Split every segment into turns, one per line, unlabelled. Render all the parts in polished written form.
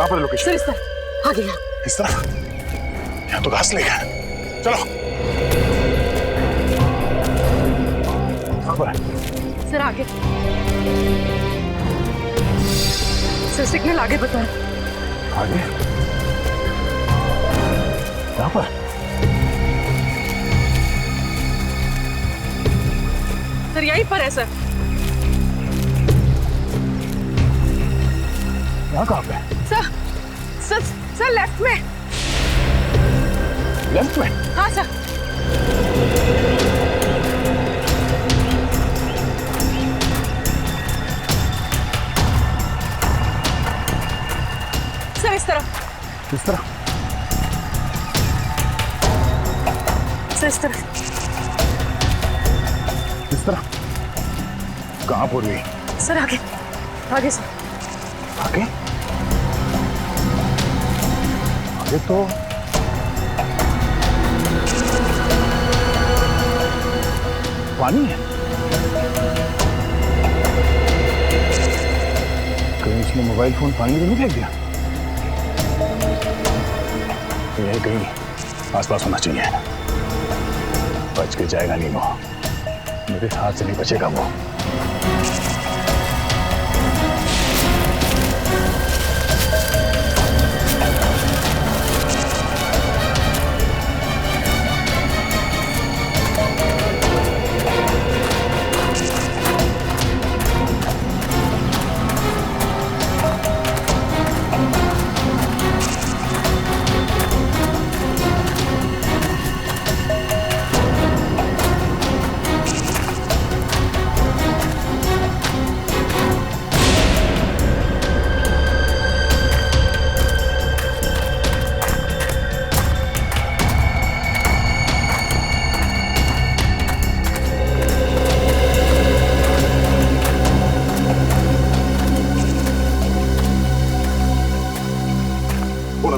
कहाँ पर location?
Sir इस तरफ आगे यहाँ।
इस तरफ? यहाँ तो घास लेगा। चलो। कहाँ पर है?
सर आगे। सर सिग्नल आगे बताएं।
आगे? यहाँ पर?
सर यहीं पर है सर।
यहाँ कहाँ पे?
सर सर सर लेफ्ट में।
लेफ्ट में?
हाँ सर। सर इस तरफ।
इस तरफ?
सर इस तरफ।
इस तरफ? कहाँ पूर्वी?
सर आगे आगे सर।
आगे? आगे तो पानी है। कहीं इसने मोबाइल फोन पानी में नहीं फेंक दिया? यह कहीं आसपास होना चाहिए। बच के जाएगा नहीं वो, मेरे हाथ से नहीं बचेगा वो।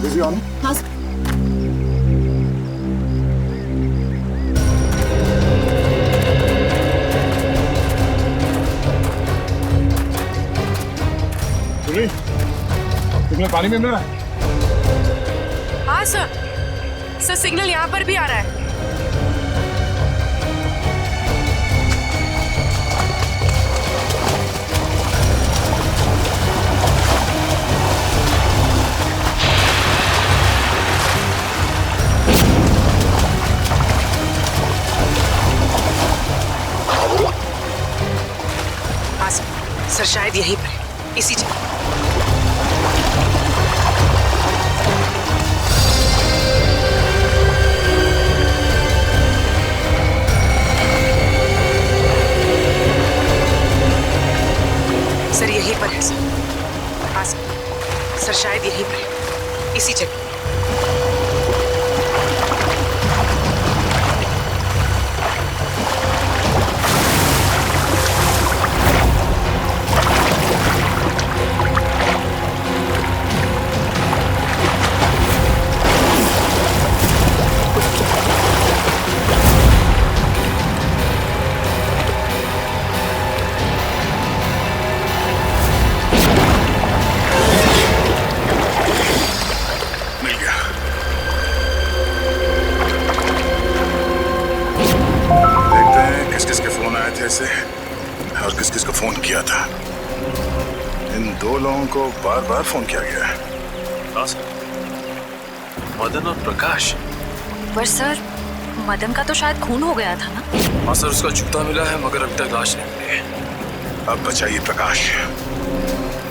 Busy on?
हाँ
सिग्नल पानी में मिल रहा है?
हाँ सर। सर सिग्नल यहाँ पर भी आ रहा है। हाँ सर शायद यहीं पर है, इसी जगह। सर यहीं पर है सर। हाँ सर शायद यहीं पर है, इसी जगह।
से और किस किस को फोन किया था। इन दो लोगों को बार बार फोन किया गया है।
हाँ सर, मदन और प्रकाश।
पर सर मदन का तो शायद खून हो गया था ना?
हाँ सर, उसका जूता मिला है मगर अभी तक लाश नहीं मिली है।
अब बचाइए प्रकाश।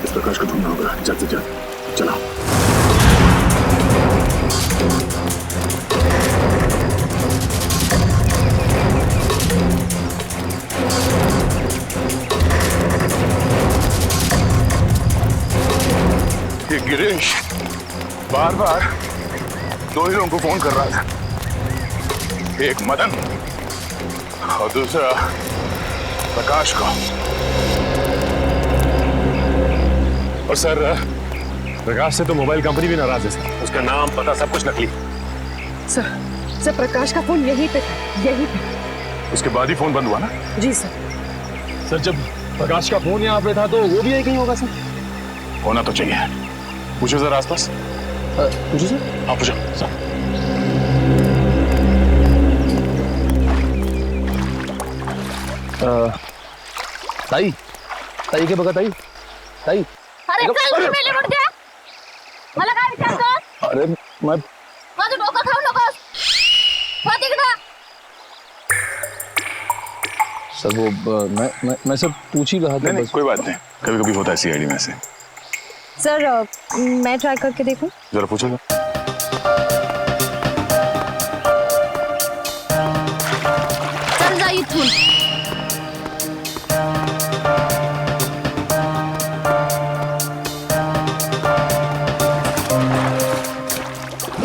इस प्रकाश को ढूंढना होगा जल्द से जल्द। चलो। ये गिरीश बार बार दो ही लोगों को फोन कर रहा था, एक मदन और दूसरा प्रकाश को। और सर प्रकाश से तो मोबाइल कंपनी भी नाराज है सर। उसका नाम पता सब कुछ नकली।
सर प्रकाश का फोन यहीं पे था।
उसके बाद ही फोन बंद हुआ ना?
जी सर।
सर जब प्रकाश का फोन यहाँ पे था तो वो भी यही कहीं होगा सर।
होना तो चाहिए, पूछो जरा आसपास।
पूछो सर।
हाँ पूछो सर।
ताई, ताई के बघा ताई, ताई।
अरे चल तुम्ही मेले मुडद्या. मला काय विचारतो?
अरे मैं
माझं डोकं खाऊ नकोस. हो तिकडं.
सर वो मैं सब पूछ ही रहा था।
नहीं
बस
कोई बात नहीं, कभी कभी होता है सीआईडी में से।
सर मैं ट्राई करके देखूं?
जरा पूछो ना।
चल जा इथून.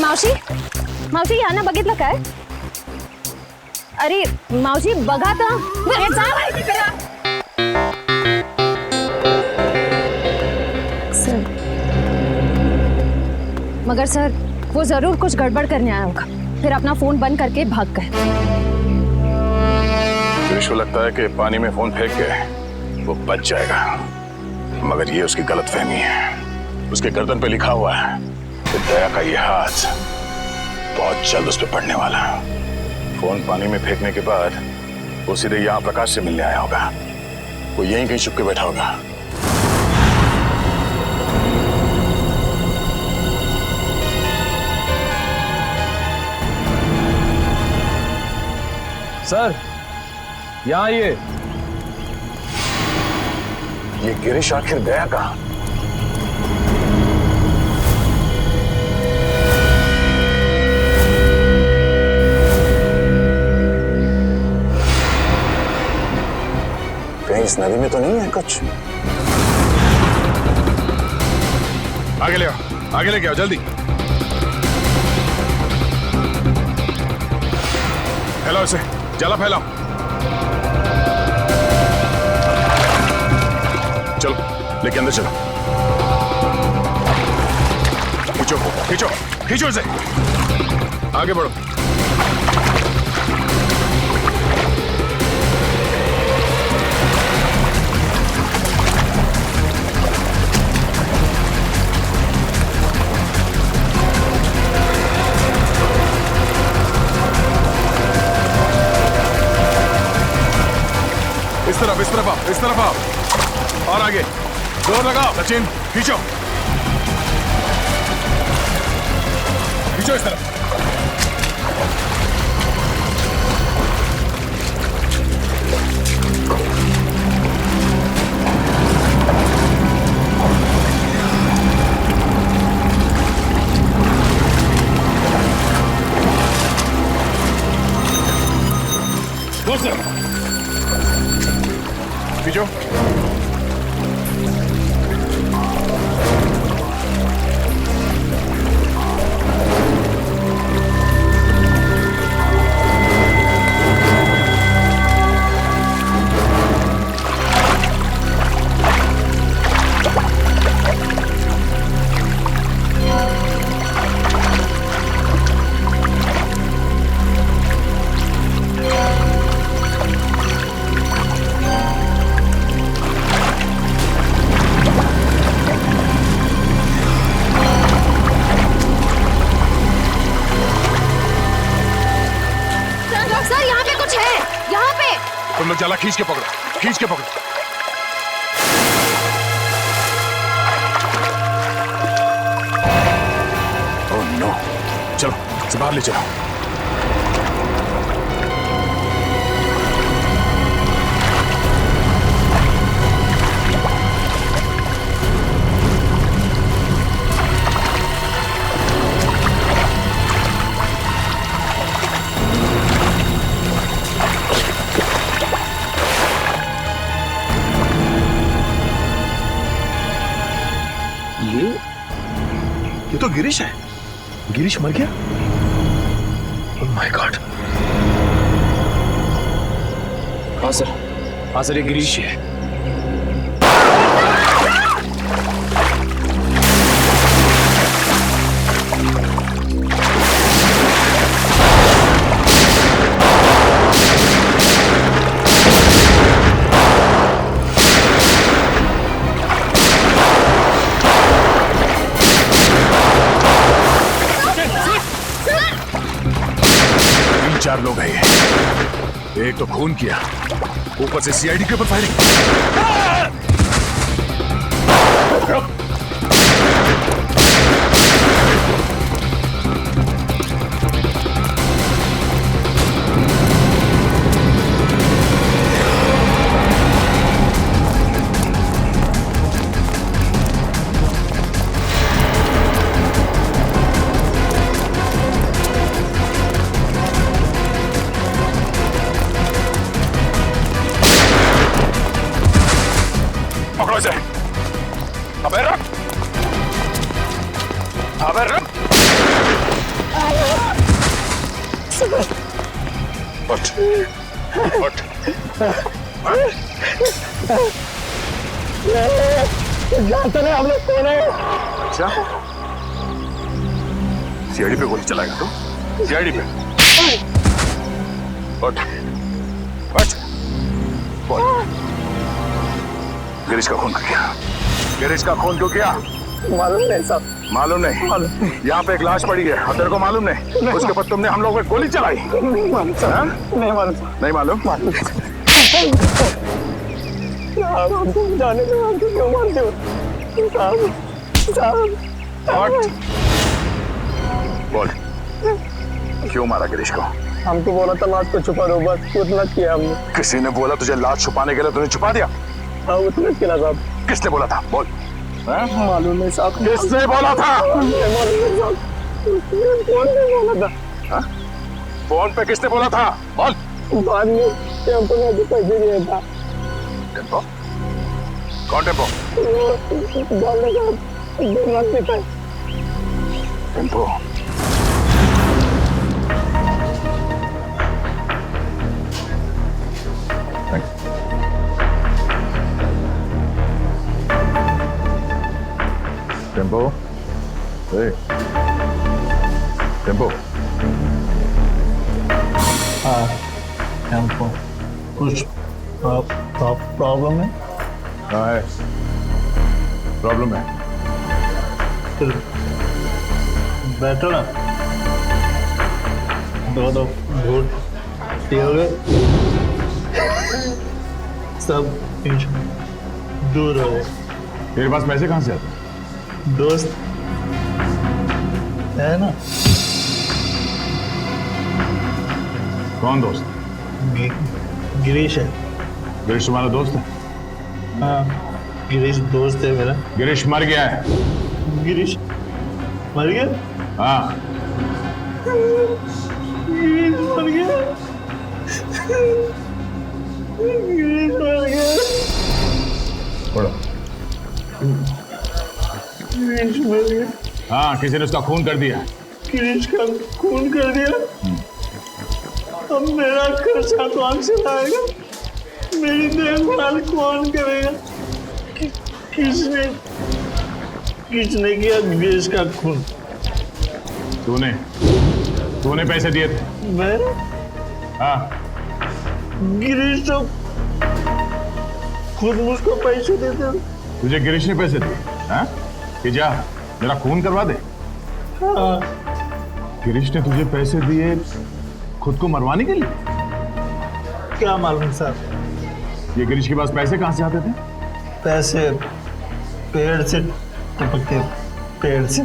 मावशी, मावशी यांना बघितलं काय? अरे मावशी बघा तर.
अरे जा बाई तिकडं.
सर, मगर सर वो जरूर कुछ गड़बड़ करने आया होगा, फिर अपना फोन बंद करके भाग गए।
गिरीश को लगता है कि पानी में फोन फेंक के वो बच जाएगा, मगर ये उसकी गलतफहमी है। उसके गर्दन पे लिखा हुआ है कि दया का ये हाथ बहुत जल्द उस पर पड़ने वाला है। फोन पानी में फेंकने के बाद वो सीधे यहाँ प्रकाश से मिलने आया होगा। वो यहीं कहीं छुप के बैठा होगा।
सर, यहाँ
ये गिरीश आखिर गया कहाँ? कहीं इस नदी में तो नहीं है कुछ? आगे ले आओ, आगे लेके आओ जल्दी। फैलाओ इसे, जला फैलाओ। चलो लेके अंदर चलो। खींचो खींचो खींचो इसे, आगे बढ़ो। इस तरफ आओ और आगे जोर लगाओ। सचिन खींचो खींचो इस तरफ। खींचो।
सर यहाँ पे कुछ है. यहाँ पे.
तुम लोग जाला खींच के पकड़ो, खींच के पकड़ो। ओह नो, चलो इसे बाहर ले चलो।
ये तो गिरीश है। गिरीश मर गया? Oh my God.
हाँ सर ये गिरीश है।
एक तो खून किया, ऊपर से सीआईडी के ऊपर फायरिंग। पकड़ो इसे। अबे रुक, अबे रुक। उठ, उठ।
जानते नहीं हम लोग कौन है?
अच्छा, सीआईडी पे गोली चलाएगा तू? सीआईडी पे? उठ, उठ। बोल, गिरीश का खून क्यों किया? गिरीश का खून क्यों किया?
मालूम नहीं साहब।
मालूम नहीं? यहाँ पे एक लाश पड़ी है और तेरे को मालूम नहीं? उसके ऊपर तुमने हम लोगों पे गोली चलाई?
नहीं मालूम साहब। नहीं मालूम।
नहीं मालूम?
साहब हमको जाने दो, हमको क्यों मारते हो? साहब
हट। बोल, क्यों मारा गिरीश को?
हमको बोला था लाश को छुपा दो, बस उतना किया हमने।
किसी ने बोला तुझे लाश छुपाने के लिए, तूने छुपा दिया?
हाँ उतना किया साहब।
किसने बोला था? बोल।
मालूम नहीं साहब।
किसने बोला था?
मालूम नहीं साहब। कौन ने बोला था?
फोन पे किसने बोला था? बोल।
बाद में टेम्पो में भी पैसे दिया था।
टेम्पो? कौन टेम्पो?
बोलने का दुर्मत पिता।
टेम्पो? टेम्पो? ए, टेम्पो?
हमको कुछ प्रॉब्लम है?
हाँ है, प्रॉब्लम है।
फिर बैठो ना, दो घूट पियोगे, सब टेंशन दूर हो गए।
तेरे पास पैसे कहाँ से आते?
दोस्त है ना?
कौन दोस्त?
गिरीश है।
गिरीश तुम्हारा दोस्त है?
हाँ गिरीश दोस्त है मेरा।
गिरीश मर गया है।
गिरीश मर गया?
हाँ।
गिरीश मर गया। गिरीश मर गया।
पढ़ो।
गिरीश मर गया।
हाँ, किसी ने उसका खून कर दिया।
गिरीश का खून कर दिया। अब मेरा खर्चा कौन चलाएगा? मेरी देखभाल कौन करेगा? किसने किया गिरीश का खून?
तूने पैसे दिए थे?
मैं?
हाँ।
गिरीश तो खुद मुझको पैसे देते।
तुझे गिरीश ने पैसे दिए? हाँ? कि जा मेरा खून करवा दे।
हाँ।
गिरीश ने तुझे पैसे दिए खुद को मरवाने के लिए?
क्या मालूम साहब।
ये गिरीश के पास पैसे कहाँ से आते थे?
पैसे पेड़ से टपकते। पेड़ से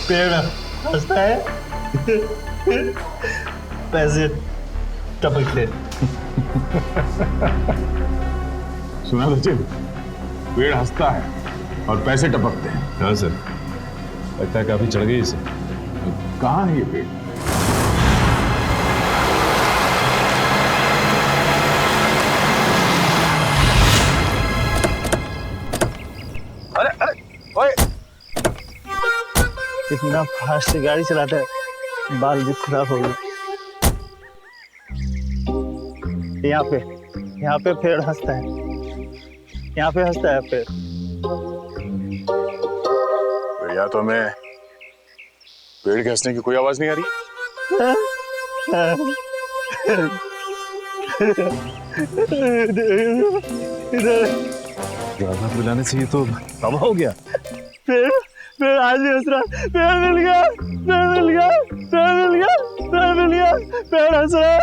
पेड़ हंसता है पैसे टपकते।
सुना सचिन, पेड़ हंसता है और पैसे टपकते हैं।
हाँ सर, लगता है काफी चढ़ गई इसे।
कहाँ है ये पेड़?
अरे अरे ओए,
इतना फास्ट गाड़ी चलाता है, बाल भी खराब हो गए। यहाँ पे पेड़ हंसता है। यहाँ पे हंसता है पेड़।
या तो हमें पेड़ के हंसने की कोई आवाज नहीं आ रही।
ज्यादा बुलाने से ये तो तबाह हो गया।
पेड़ आज भी हंस रहा। पेड़ मिल गया, पेड़ मिल गया, पेड़ मिल गया, पेड़ मिल गया, पेड़ हंस रहा है।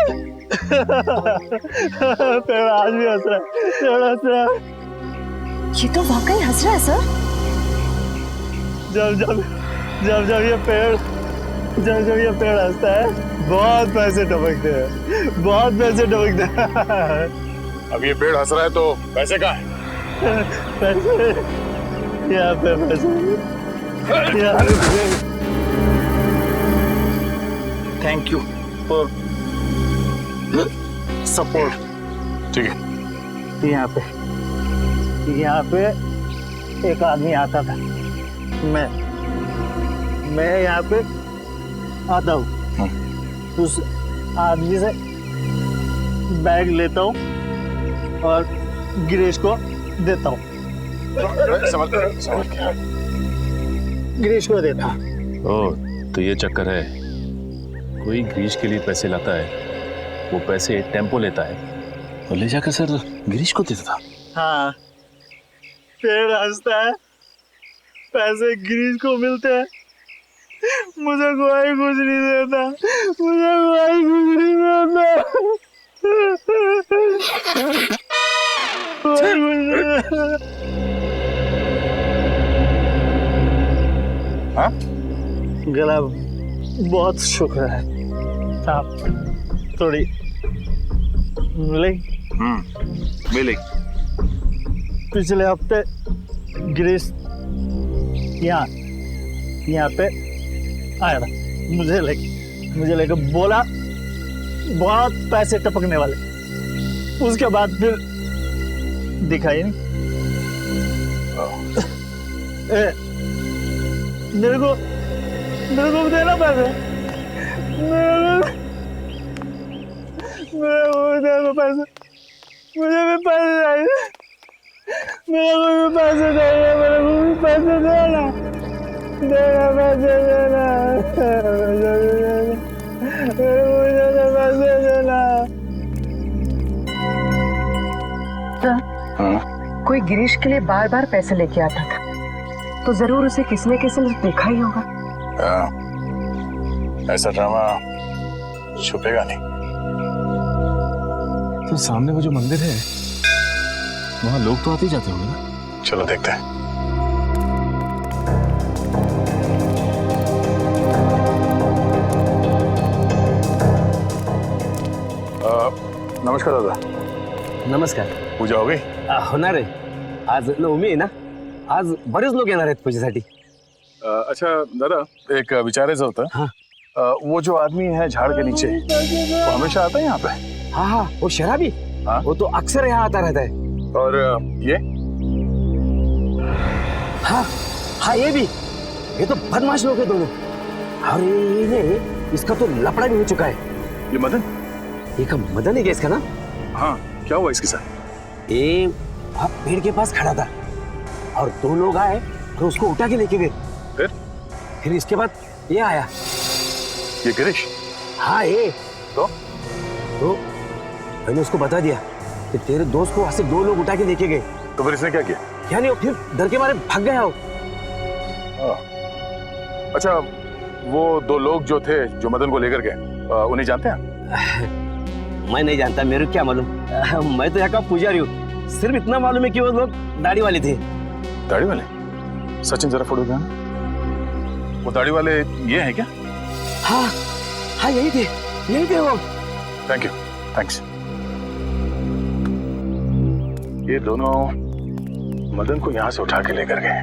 पेड़ आज भी हंस रहा है, पेड़ हंस रहा है।
ये तो वाकई हंस रहा है सर।
जब ये पेड़ हंसता है बहुत पैसे टपकते हैं, बहुत पैसे टपकते हैं।
अब ये पेड़ हंस रहा है तो पैसे कहाँ हैं?
पैसे यहाँ पे, पैसे यहाँ पे। Thank you for support.
ठीक है।
यहाँ पे एक आदमी आता था, मैं यहाँ पे आता हूँ, उस आदमी से बैग लेता हूँ और गिरीश को देता हूँ, गिरीश को देता हूँ।
ओह, तो ये चक्कर है। कोई गिरीश के लिए पैसे लाता है, वो पैसे टेम्पो लेता है और ले जाकर सर गिरीश को देता था।
हाँ, पेड़ हंसता है, पैसे गिरीश को मिलते हैं, मुझे कोई कुछ नहीं देता, मुझे कोई कुछ नहीं देता, कोई कुछ नहीं देता।
हाँ?
गला बहुत शुक्र है, आप थोड़ी मिलेगी?
मिलेगी।
पिछले हफ्ते गिरीश यहाँ पे आया था, मुझे लेके बोला बहुत पैसे टपकने वाले, उसके बाद फिर दिखाई नहीं। मेरे को देना पैसे, मेरे को देना पैसे, मुझे भी पैसे चाहिए, मेरे को भी पैसे चाहिए, मेरे को भी पैसे देना, पैसे देना, मेरे को पैसे देना।
कोई गिरीश के लिए बार बार पैसे लेके आता था, तो जरूर उसे किसी न किसी ने देखा ही होगा।
ऐसा ड्रामा छुपेगा नहीं।
तो सामने वो जो मंदिर है, वहाँ लोग तो आते ही जाते होंगे ना?
चलो देखते हैं। नमस्कार दादा।
नमस्कार.
पूजा हो गई?
होणार आहे. आज नवमी आहे ना, आज बरेच लोक येणार आहेत पूजेसाठी.
अच्छा दादा, एक विचारायचं होतं.
हाँ.
वो जो आदमी है झाड़ के नीचे, वो हमेशा आता है यहाँ पे?
हाँ हाँ, वो शराबी.
हाँ? वो
तो अक्सर यहाँ आता रहता है.
और ये?
हाँ हाँ, ये भी. ये तो बदमाश लोग हैं दोनों. अरे इसका तो लफड़ा भी हो चुका है.
ये मदन?
ये का मदन है क्या इसका ना?
हाँ, क्या हुआ इसके साथ?
ये पेड़ के पास खड़ा था और दो लोग आए तो उसको उठा के लेके गए. फिर इसके बाद ये आया.
ये गिरीश?
हाँ ये.
तो
मैंने उसको बता दिया कि तेरे दोस्त को वहां से दो लोग उठा के लेके गए.
तो फिर इसने क्या किया?
क्या नहीं, फिर डर के मारे भाग गया हो.
अच्छा, वो दो लोग जो थे, जो मदन को लेकर गए, उन्हें जानते हैं?
मैं नहीं जानता, मेरे को क्या मालूम. मैं तो यहाँ का पुजारी हूँ. सिर्फ इतना मालूम है कि वो लोग दाढ़ी वाले थे.
दाढ़ी वाले? सचिन जरा फोटो देना. वो दाढ़ी वाले ये हैं क्या?
हाँ हाँ, यही थे वो.
Thank you, thanks. ये दोनों मदन को यहाँ से उठा के लेकर गए.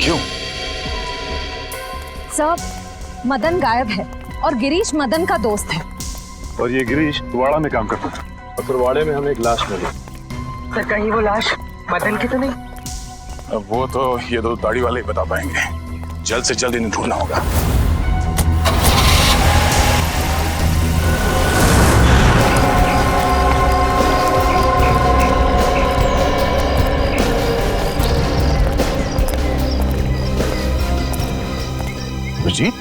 क्यों?
सर, मदन गायब है और गिरीश मदन का दोस्त है.
और ये गिरीश वाड़ा में काम करता था, और फिर वाड़े में हमें एक लाश मिली.
सर, कहीं वो लाश मदन की तो नहीं?
अब वो तो ये दो दाढ़ी वाले ही बता पाएंगे. जल्द से जल्द इन्हें ढूंढना होगा. अभिजीत,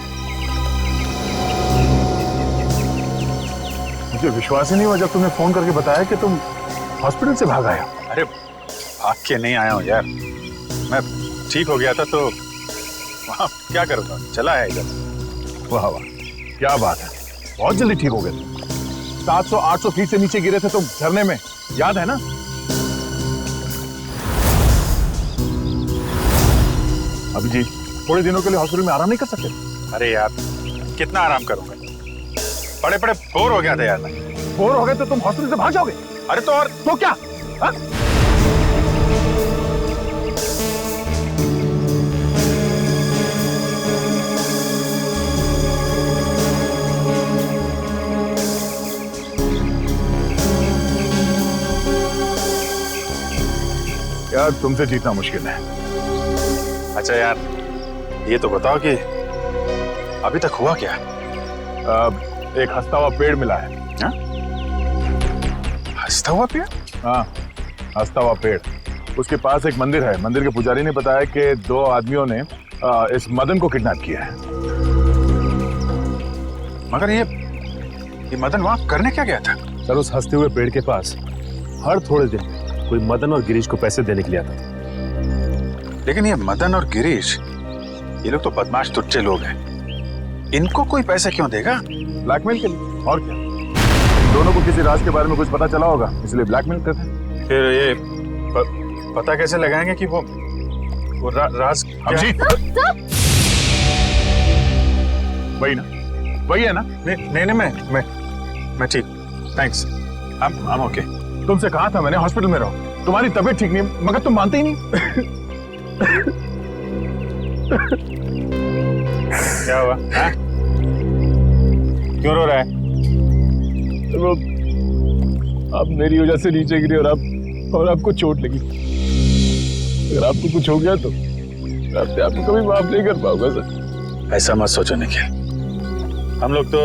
मुझे विश्वास ही नहीं हुआ जब तुमने फोन करके बताया कि तुम हॉस्पिटल से भाग आए.
अरे भाग के नहीं आया हूँ यार, मैं ठीक हो गया था तो वहाँ क्या करूँगा, चला आया इधर.
वाह वाह, क्या बात है, बहुत जल्दी ठीक हो गए. 700-800 फीट से नीचे गिरे थे तुम झरने में, याद है ना? अभिजीत, थोड़े दिनों के लिए हॉस्पिटल में आराम नहीं कर सकते?
अरे यार कितना आराम करूंगा, बड़े बड़े बोर हो गया था यार मैं।
बोर हो गए तो तुम हॉस्पिटल से भाग जाओगे?
अरे तो और
तो क्या हा? यार तुमसे जीतना मुश्किल है।
अच्छा यार ये तो बताओ कि अभी तक हुआ क्या?
एक हंसता हुआ पेड़ मिला है।
हंसता हुआ पेड़?
हाँ, हंसता हुआ पेड़। उसके पास एक मंदिर है। मंदिर के पुजारी ने बताया कि 2 आदमियों ने इस मदन को किडनैप किया है।
मगर ये मदन वहां करने क्या गया था?
सर उस हंसते हुए पेड़ के पास हर थोड़े दिन कोई मदन और गिरीश को पैसे देने के लिए आता था।
लेकिन ये मदन और गिरीश, ये लोग तो बदमाश टुच्चे लोग हैं, इनको कोई पैसे क्यों देगा?
ब्लैकमेल के लिए, और क्या? दोनों को किसी राज के बारे में कुछ पता चला होगा, इसलिए ब्लैकमेल करते हैं।
फिर ये पता कैसे लगाएंगे कि वो राज
अभिजीत, वही ना, वही है ना?
नहीं मैं ठीक, थैंक्स, I'm okay।
तुमसे कहा था मैंने हॉस्पिटल में रहो, तुम्हारी तबीयत ठीक नहीं, मगर तुम मानते ही नहीं।
क्या हुआ? क्यों रो रहा है?
वो आप मेरी वजह से नीचे गिरे और आपको चोट लगी। अगर आपको कुछ हो गया तो मैं आपको कभी माफ नहीं कर पाऊंगा सर।
ऐसा मत सोचो निखिल, हम लोग तो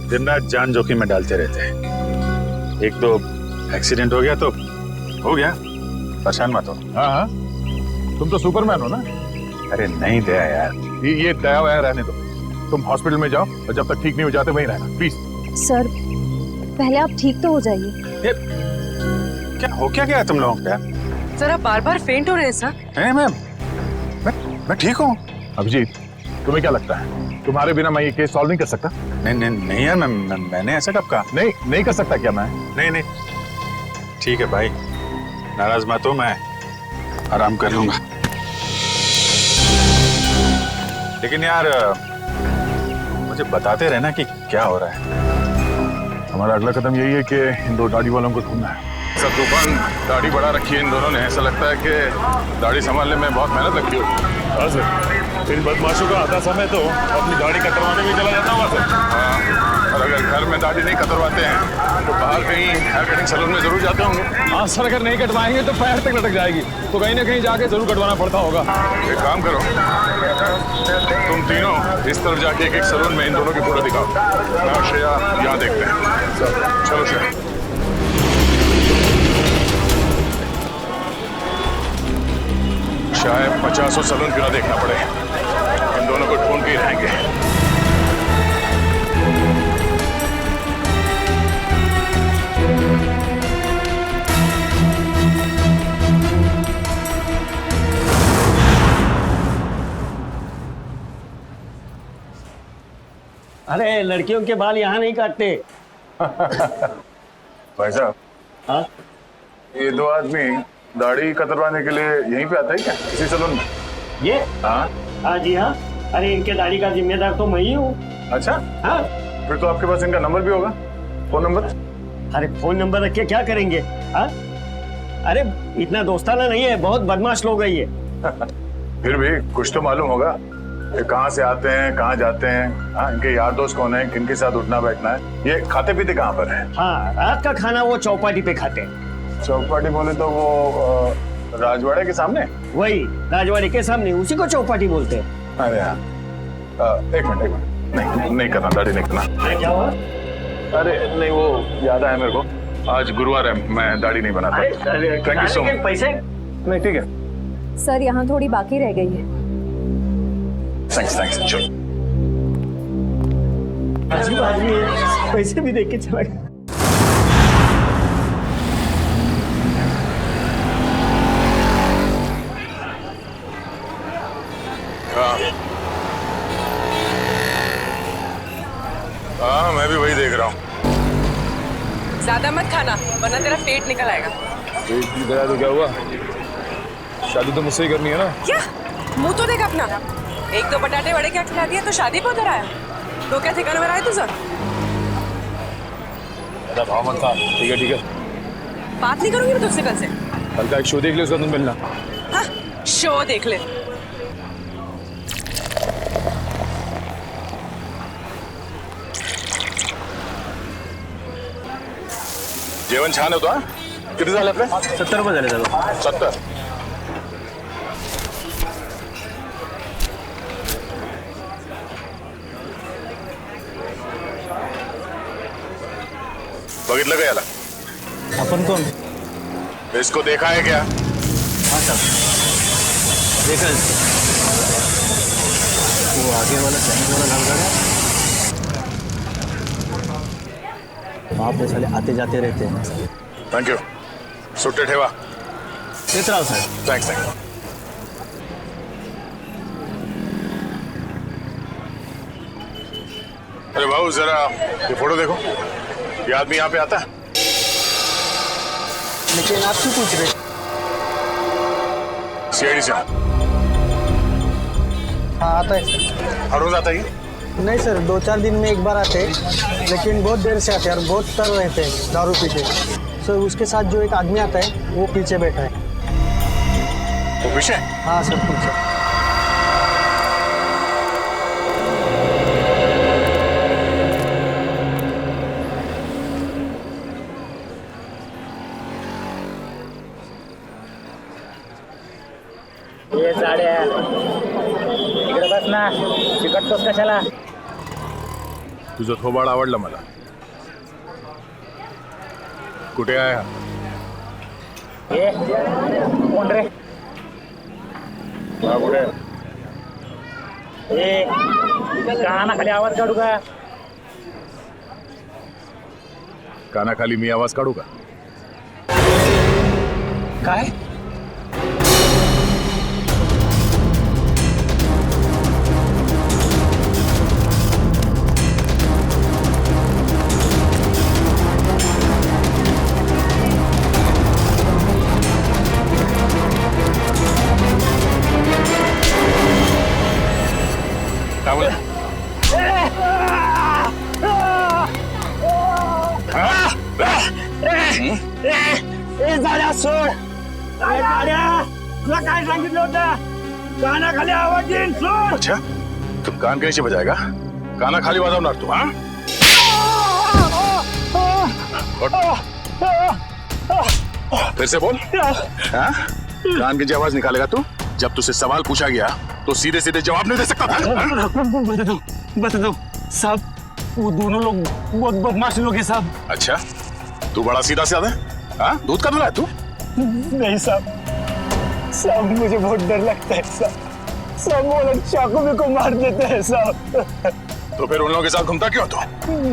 दिन रात जान जोखिम में डालते रहते हैं। एक तो एक्सीडेंट हो गया तो हो गया, परेशान मत हो।
हाँ, तुम तो सुपरमैन हो ना?
अरे नहीं दया यार,
ये दया वया रहने दो। तुम हॉस्पिटल में जाओ और जब तक ठीक नहीं हो जाते वहीं रहना, प्लीज।
सर पहले आप ठीक तो हो जाइए।
क्या हो क्या गया तुम लोगों का?
सर आप बार बार फेंट हो रहे हैं सर।
नहीं मैं ठीक हूँ।
अभिजीत, तुम्हें क्या लगता है तुम्हारे बिना मैं ये केस सॉल्व नहीं कर सकता?
नहीं यार, मैंने ऐसा कब कहा?
नहीं कर सकता क्या मैं?
नहीं ठीक है भाई, नाराज मत हो, मैं आराम कर लूंगा। लेकिन यार मुझे बताते रहना कि क्या हो रहा है।
हमारा अगला कदम यही है कि इन 2 दाढ़ी वालों को ढूंढना है। सब तूफान दाढ़ी बढ़ा रखी है इन दोनों ने, ऐसा लगता है कि दाढ़ी संभालने में बहुत मेहनत रखी हो।
हाँ सर, इन बदमाशों का आधा समय तो अपनी दाढ़ी कतरवाने में चला जाता होगा सर।
हाँ, और अगर घर में दाढ़ी नहीं कतरवाते हैं तो बाहर कहीं हेयर कटिंग सैलून में जरूर जाते होंगे।
हाँ सर, अगर नहीं कटवाएंगे तो पैर तक लटक जाएगी, तो कहीं ना कहीं जाके जरूर कटवाना पड़ता होगा।
एक काम करो, तुम तीनों इस तरफ जाके एक सैलून में इन दोनों की फोटो दिखाओ। मैं और श्रेया यहाँ देखते हैं। चलो श्रेया। शायद 50 सैलून क्यों ना देखना पड़े, इन दोनों को ढूंढ के ही रहेंगे।
अरे लड़कियों के बाल यहाँ नहीं काटते।
भाई साहब,
हाँ
ये 2 आदमी दाढ़ी कतरवाने के लिए यहीं पे आता है क्या, इसी सैलून में?
ये?
हाँ
हाँ जी हाँ। अरे इनके दाढ़ी का जिम्मेदार तो मैं ही हूँ।
अच्छा,
हाँ।
फिर तो आपके पास इनका नंबर भी होगा, फोन नंबर?
अरे फोन नंबर रख के क्या करेंगे? हाँ, अरे इतना दोस्ताना नहीं है, बहुत बदमाश लोग है ये।
फिर भी कुछ तो मालूम होगा, ये कहाँ से आते हैं, कहाँ जाते हैं, हाँ, इनके यार दोस्त कौन है, किनके साथ उठना बैठना है, ये खाते पीते कहाँ पर है?
हाँ, रात का खाना वो चौपाटी पे खाते हैं।
चौपाटी बोले तो वो राजवाड़े के सामने?
वही राजवाड़ी के सामने, उसी को चौपाटी बोलते हैं।
अरे हाँ, एक मिनट, नहीं करना, दाढ़ी नहीं करना।
क्या हुआ?
अरे नहीं, वो याद आया मेरे को, आज गुरुवार है, मैं दाढ़ी नहीं बनाता। Thank you so much.
पैसे?
नहीं ठीक है
सर यहाँ थोड़ी बाकी रह गई है।
थैंक्स। चलो,
अजीब आदमी है, पैसे भी देख के चला गया।
हाँ मैं भी वही देख रहा हूँ।
पेट निकल आएगा।
पेट निकला तो क्या हुआ? शादी तो मुझसे ही करनी है ना।
क्या मुंह तो देख अपना। एक तो बटाटे वड़े क्या खिला दिया तो शादी पे उधर आया। तो क्या ठिकाने में आया तुझे?
भाव मत खा। ठीक है।
बात नहीं करूंगी मैं तुझसे कल से।
कल का एक शो देख ले, उसका तुम मिलना।
हाँ, शो देख ले।
जेवण छान होतो हा? किती झाले आपले?
70 रुपये झाले दादा.
70. बघितलं का याला?
आपण कोण?
इसको देखा है क्या?
हाँ साहब, देखा इसको. वो आगे वाला चाइनीज वाला लड़का है, वहाँ पे साले आते जाते रहते हैं.
थँक्यू. सुट्टे ठेवा.
देत राव साहेब.
थँक्स. अरे भाऊ जरा ये फोटो देखो. ये आदमी यहाँ पे आता है?
लेकिन आप क्यों पूछ रहे?
सीआईडी से.
हाँ आता है सर.
हर रोज आता है ये?
नहीं सर, 2-4 दिन में एक बार आते हैं, लेकिन बहुत देर से आते हैं और बहुत तर रहते हैं दारू पी के. सर उसके साथ जो एक आदमी आता है वो पीछे बैठा है.
वो पीछे?
हाँ सर पीछे.
ये साड्या इकडे बस ना. चिकटतोस कशाला?
तुझं थोबाड आवडलं मला. कुठे आहे हा?
ये कोण रे?
हा कुठे?
ए कानाखाली आवाज काढू का?
कानाखाली मी आवाज काढू का?
काय?
काय बोला?
झाल्या सोड. तुला काय सांगितलं होतं? कानाखाली आवाज येईल सोड.
अच्छा तू कान कैसे बजाएगा? काना खाली बजावणार तू हा? फिर से बोल. हाँ? कान की जो आवाज निकालेगा तू? जब तुझसे सवाल पूछा गया तो सीधे सीधे जवाब नहीं दे सकता था?
बता दो साहब, वो दोनों लोग बहुत बदमाश लोग हैं साहब.
अच्छा तू बड़ा सीधा साधा है? हाँ? दूध का दूल्हा है तू?
नहीं साहब, साहब मुझे बहुत डर लगता है साहब. सब वो लोग चाकू में को मार देते हैं साहब.
तो फिर उन लोगों के साथ घूमता क्यों तो?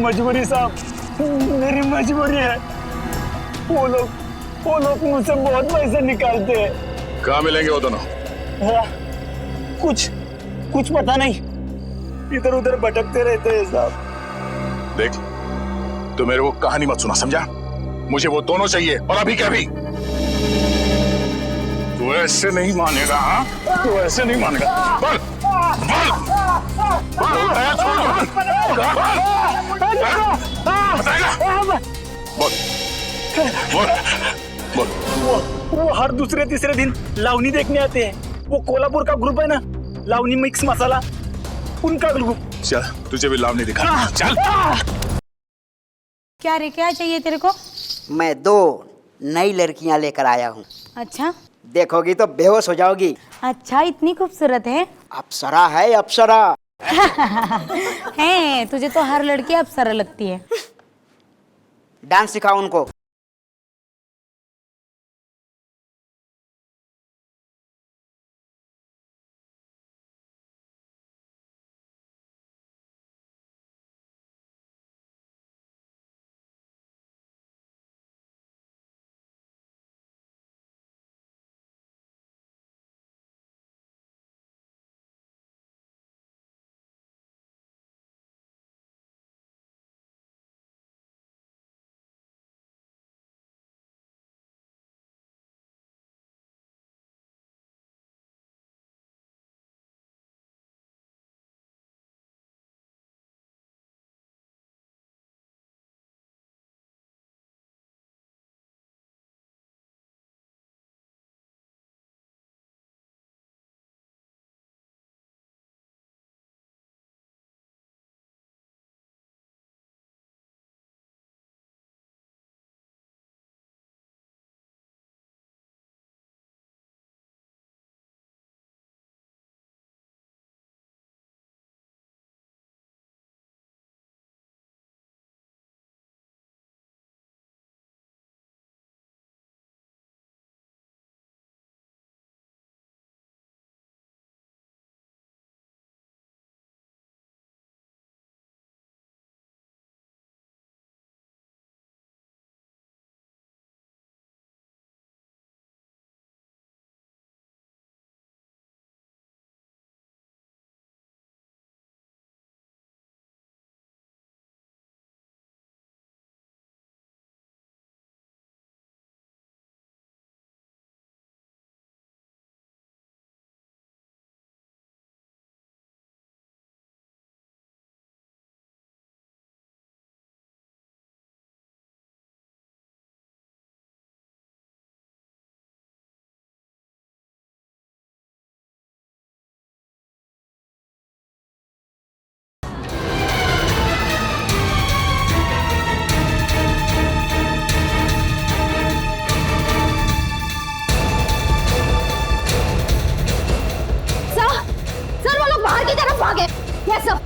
मजबूरी साहब, मेरी मजबूरी है. वो लोग मुझसे बहुत पैसे निकालते हैं.
कहाँ मिलेंगे वो दोनों?
हाँ, कुछ पता नहीं, इधर उधर भटकते रहते हैं साहब.
देख तू मेरे को कहानी मत सुना, समझा? मुझे वो दोनों चाहिए और अभी क्या अभी. तू ऐसे नहीं मानेगा. हाँ तू ऐसे नहीं मानेगा. बोल बोल बोल. बताएगा? बोल बोल बोल.
वो हर दूसरे तीसरे दिन लावनी देखने आते हैं. वो कोल्हापुर का ग्रुप है ना, लावनी मिक्स मसाला, उनका ग्रुप.
चल तुझे भी लाभ नहीं दिखा. चल.
क्या रे, क्या चाहिए तेरे को?
मैं 2 नई लड़कियां लेकर आया हूँ.
अच्छा
देखोगी तो बेहोश हो जाओगी.
अच्छा, इतनी खूबसूरत है?
अप्सरा है अप्सरा.
है, तुझे तो हर लड़की अप्सरा लगती है.
डांस सिखाओ उनको.
Yes, sir.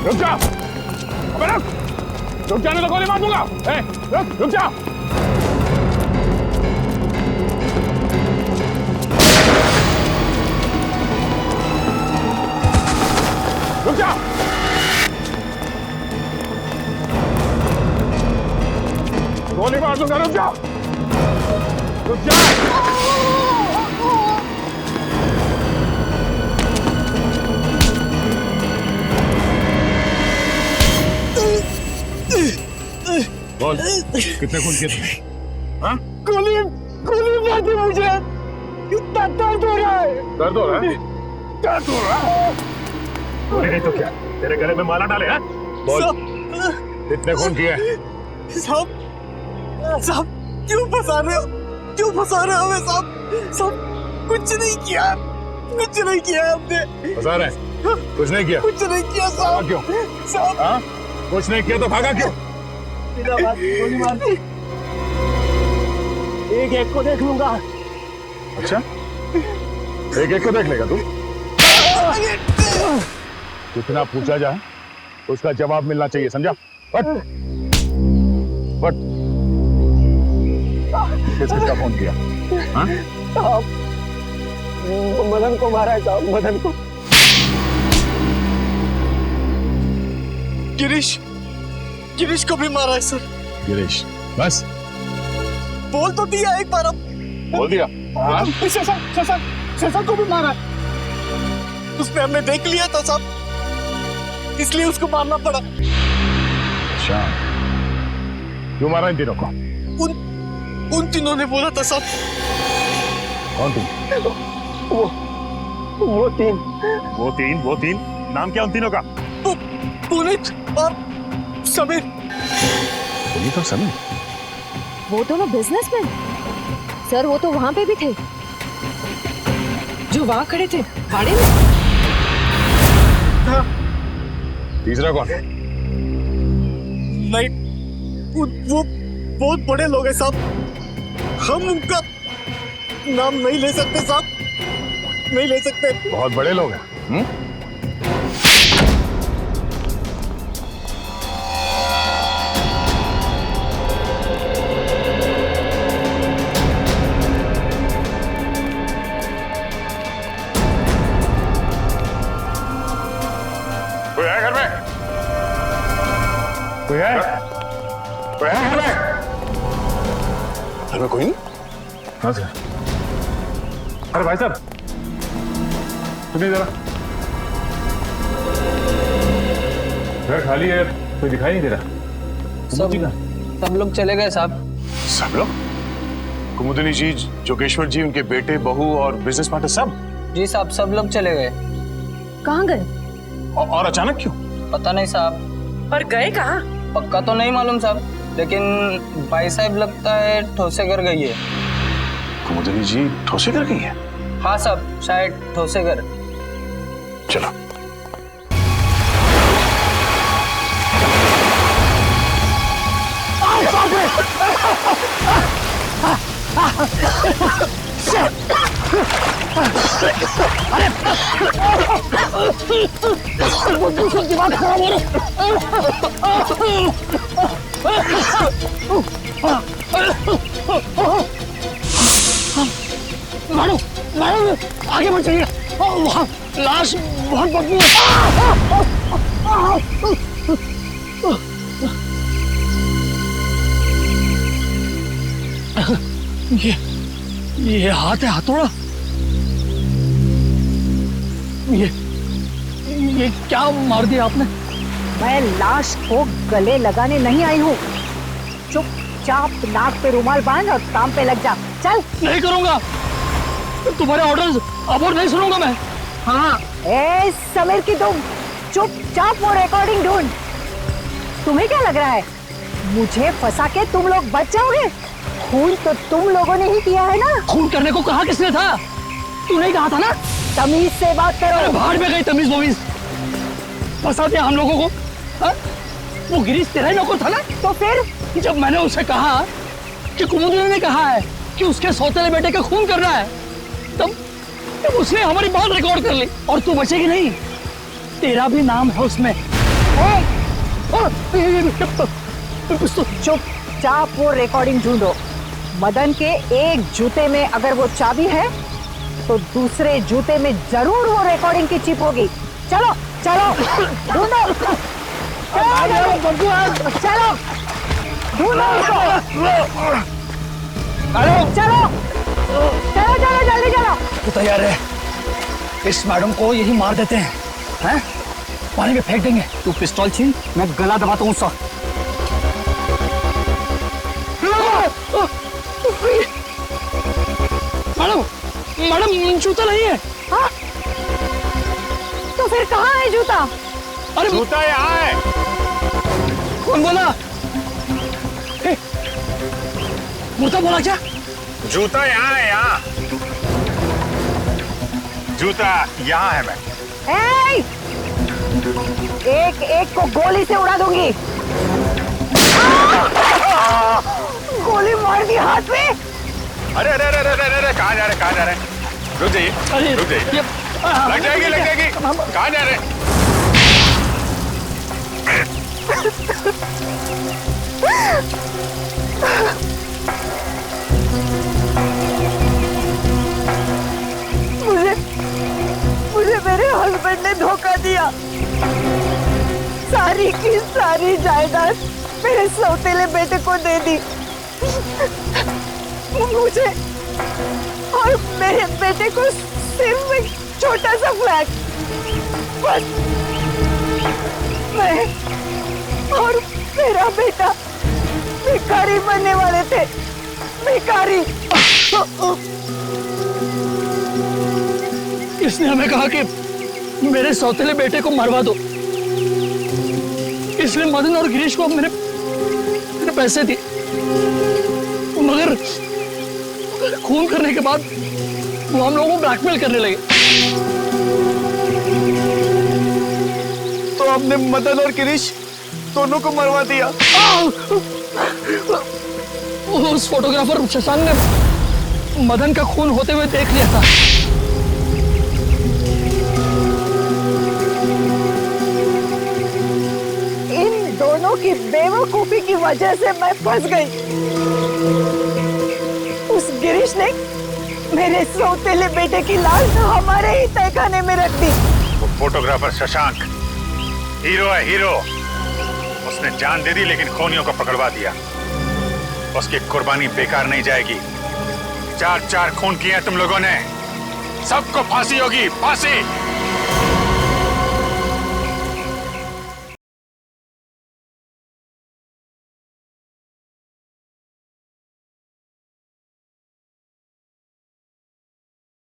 रुक जा, अबे रुक जाने तो गोली मार दूंगा। रुक जा। रुक जा। गोली मार दूंगा, रुक जा। रुक जा। बोल, कितने खून किए तुमने? हाँ?
गोली मार दी मुझे। कितना दर्द हो रहा है।
दर्द हो रहा है? दर्द हो रहा है? गोली नहीं तो क्या? तेरे गले में माला डाले हैं? बोल, कितने खून किए?
साहब क्यों फंसा रहे हो? क्यों फंसा रहे हो हमें साहब? कुछ नहीं किया हमने।
फंसा रहे हैं? कुछ नहीं किया?
कुछ नहीं किया साहब।
क्यों?
साहब
हाँ? कुछ नहीं किया तो भागा क्यों?
गोली मार दी। एक को देख लूंगा।
अच्छा, एक को देख लेगा तू? कितना पूछा जाए उसका जवाब मिलना चाहिए, समझा? बट किसका फोन किया? हाँ?
मदन को मारा है साहब, मदन को। गिरीश को भी मारा है सर।
गिरीश, बस
बोल तो दिया एक बार। अब
बोल दिया। हाँ?
शशा को भी मारा है। उसने हमें देख लिया था साहब, इसलिए उसको मारना पड़ा।
अच्छा, क्यों मारा इन तीनों को?
उन तीनों ने बोला था साहब।
कौन तीन?
वो तीन।
नाम क्या उन तीनों का?
पुनीत और समीर।
पुनीत और समीर?
वो दोनों बिजनेसमैन सर, वो तो वहां पे भी थे
जो वहां खड़े थे भाड़े में।
हाँ।
तीसरा कौन?
नहीं, वो बहुत बड़े लोग हैं साहब, हम उनका नाम नहीं ले सकते साहब, नहीं ले सकते।
बहुत बड़े लोग हैं।
कोई है? कोई है घर में? घर में कोई नहीं?
हाँ सर। अरे भाई साहब सुनिए जरा, घर खाली है, कोई दिखाई नहीं दे रहा।
सब लोग चले गए साहब।
सब लोग? कुमुदिनी जी, जोगेश्वर जी, उनके बेटे, बहू और बिजनेस पार्टनर सब?
जी साहब, सब लोग चले गए।
कहाँ गए?
और अचानक क्यों?
पता नहीं साहब।
और गए कहाँ?
पक्का तो नहीं मालूम साहब, लेकिन भाई साहब लगता है ठोसेगर गई है।
कुमुदिनी जी ठोसेगर गई है?
हाँ साहब, शायद ठोसेगर।
चलो।
दिमाग खराब हो रहा मारो मारो, आगे बढ़ जाइए, वहाँ लाश बहुत बदबू है। ये हाथ है, हथौड़ा। ये क्या मार दिया आपने?
मैं लाश को गले लगाने नहीं आई हूँ। चुपचाप नाक पे रुमाल बांध और काम पे लग जा। चल।
नहीं करूँगा, तुम्हारे ऑर्डर्स अब और नहीं सुनूंगा मैं।
हाँ, ए समीर की तुम चुपचाप वो रिकॉर्डिंग ढूंढ। तुम्हें क्या लग रहा है मुझे फंसा के तुम लोग बच जाओगे? खून तो तुम लोगों ने ही किया है ना।
खून करने को कहा किसने था? तूने कहा था ना।
तमीज से बात करो।
बाहर में गई तमीज वमीज, फंसा दिया हम लोगों को। हा? वो गिरीश तेरा ही नौकर था ना।
तो फिर
जब मैंने उसे कहा कि कुमुदिनी ने कहा है कि उसके सौतेले बेटे का खून करना है, तब उसने हमारी बात रिकॉर्ड कर ली। और तू बचेगी नहीं, तेरा भी नाम है उसमें।
चुपचाप वो रिकॉर्डिंग ढूंढो। मदन के एक जूते में अगर वो चाबी है तो दूसरे जूते में जरूर वो रिकॉर्डिंग की चिप होगी। चलो चलो ढूंढो, चलो ढूंढो उसको। चलो चलो चलो जल्दी चलो।
तू तैयार है? इस मैडम को यही मार देते हैं, हैं? पानी में फेंक देंगे। तू पिस्तौल छीन, मैं गला दबाता हूँ उसका। मैडम मैडम जूता नहीं है।
हाँ? तो फिर कहाँ है जूता?
अरे
जूता यहाँ है।
कौन बोला? मुर्दा बोला क्या?
जूता यहाँ है, यहाँ जूता यहाँ है। मैं
एक एक को गोली से उड़ा दूंगी। गोली मार दी हाथ में।
अरे अरे अरे अरे अरे कहाँ जा रहे, कहाँ जा रहे? रुक जाइए, रुक जाइए। लग जाएगी, लग जाएगी। कहाँ जा रहे?
मुझे मेरे हस्बैंड ने धोखा दिया। सारी की सारी जायदाद मेरे सौतेले बेटे को दे दी। मुझे और मेरे बेटे को सिर्फ एक छोटा सा फ्लैट। बस मैं और मेरा बेटा भिखारी बनने वाले थे। भिखारी।
इसने हमें कहा कि मेरे सौतेले बेटे को मरवा दो, इसलिए मदन और गिरीश को मेरे पैसे दिए। मगर खून करने के बाद वो हम लोगों को ब्लैकमेल करने लगे।
तो आपने मदन और गिरीश दोनों को मरवा दिया।
उस फोटोग्राफर शशांक ने मदन का खून होते हुए देख लिया था।
इन दोनों की बेवकूफी की वजह से मैं फंस गई। उस गिरीश ने मेरे सौतेले बेटे की लाश हमारे ही तहखाने में रख दी।
वो फोटोग्राफर शशांक हीरो है, हीरो। उसने जान दे दी लेकिन खूनियों को पकड़वा दिया। उसकी कुर्बानी बेकार नहीं जाएगी। 4-4 खून किए तुम लोगों ने, सबको फांसी होगी, फांसी।